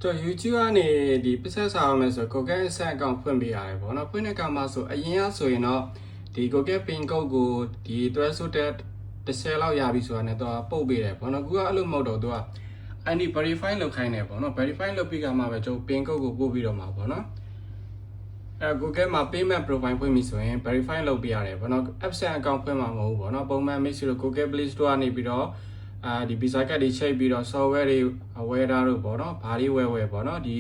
ကျွန်တော် YouTube ကနေဒီ business ဆောင်ရမယ်ဆို Google Ads account ဖွင့်ပေးရတယ်ပေါ့နော်ဖွင့်တဲ့အခါမှာဆိုအရင်ကဆိုရင်တော့ဒီ Google Pin code ကိုဒီတွဲဆိုတဲ့10လောက်ရပြီဆိုတာနဲ့တော့ပုတ်ပေးတယ်ပေါ့နော်အခုကအဲ့လိုမဟုတ်တော့သူက ID verify လုပ်ခိုင်းတယ်ပေါ့နော် verify လုပ်ပြီးကမှပဲကျွန်တော် Pin code ကိုပို့ပြီးတော့မှာပေါ့နော်အဲ Google မှာ payment profile ဖွင့်ပြီဆိုရင် verify လုပ်ပေးရတယ်ပေါ့နော် Apps account ဖွင့်မှာမဟုတ်ဘူးပေါ့နော်ပုံမှန်မိတ်ဆွေတို့ Google Play Store ကနေပြီးတော့ဒီ visa card တွေချိန်ပြီးတော့ software တွေဝယ်တာတို့ပေါ့နော်ဘာတွေဝယ်ပေါ့နော်ဒီ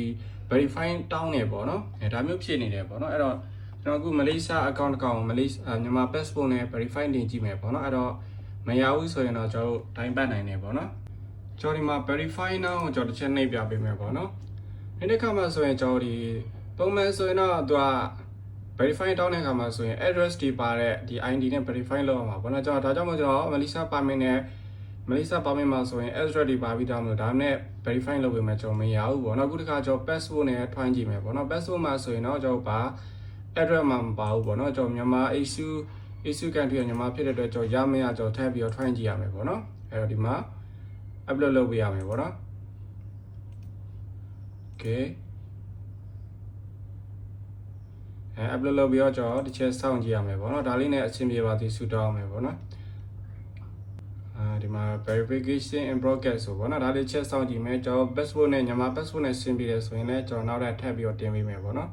verify တောင်းနေပေါ့နော်အဲဒါမျိုးဖြစ်နေတယ်ပေါ့နော်အဲ့တော့ကျွန်တော်အခု Malaysia account တစ်ကောင်မြန်မာ passport နဲ့ verify တင်ကြည့်မယ်ပေါ့နော်အဲ့တော့မရဘူးဆိုရင်တော့ကျွန်တော်တို့တိုင်းပတ်နိုင်တယ်ပေါ့နော်ကျွန်တော်ဒီမှာ verify now ကိုကျွန်တော်တစ်ချက်နှိပ်ပြပေးမယ်ပေါ့နော်ဒီခါမှာဆိုရင်ကျွန်တော်ဒီပုံမှန်ဆိုရင်တော့သူက verify တောင်းတဲ့အခါမှာဆိုရင် address တွေပါတဲ့ဒီ ID နဲ့ verify လုပ်အောင်ပါပေါ့နော်ကျွန်တော်ဒါကြောင့်မို့ကျွန်တော် Malaysia permit နဲ့ Malaysia permit မှာဆိုရင် address တွေပါပြီးသားမလို့ဒါနဲ့ verify လုပ်ပေးမယ်ကျွန်တော်မရဘူးပေါ့နော်အခုတစ်ခါကျွန်တော် passport နဲ့ထွန်းကြည့်မယ်ပေါ့နော် passport မှာဆိုရင်တော့ကျွန်တော်ပါ address မှာမပါဘူးပေါ့နော်ကျွန်တော်မြန်မာ issue country မြန်မာဖြစ်တဲ့အတွက်ကျွန်တော်ရမရကျွန်တော်ထပ်ပြီးတော့ထွန်းကြည့်ရမယ်ပေါ့နော်အဲ့တော့ဒီမှာ upload လုပ်ပေးရမယ်ပေါ့နော် okay upload လုပ်ပြီးတော့ကျွန်တော်တစ်ချက်စောင့်ကြည့်ရမယ်ပေါ့နော်ဒါလေးနဲ့အဆင်ပြေပါသေးဆုတောင်းမယ်ပေါ့နော်ဒီမှာ verification in progress ဆိုပေါ့နော်ဒါလေးချက်စောင့်ကြည့်မယ်ကျွန်တော် passport နဲ့မြန်မာ passport နဲ့ဆင်းပြီးတယ်ဆိုရင်လည်းကျွန်တော်နောက်ထပ်ထပ်ပြီးတော့တင်ပေးမယ်ပေါ့နော်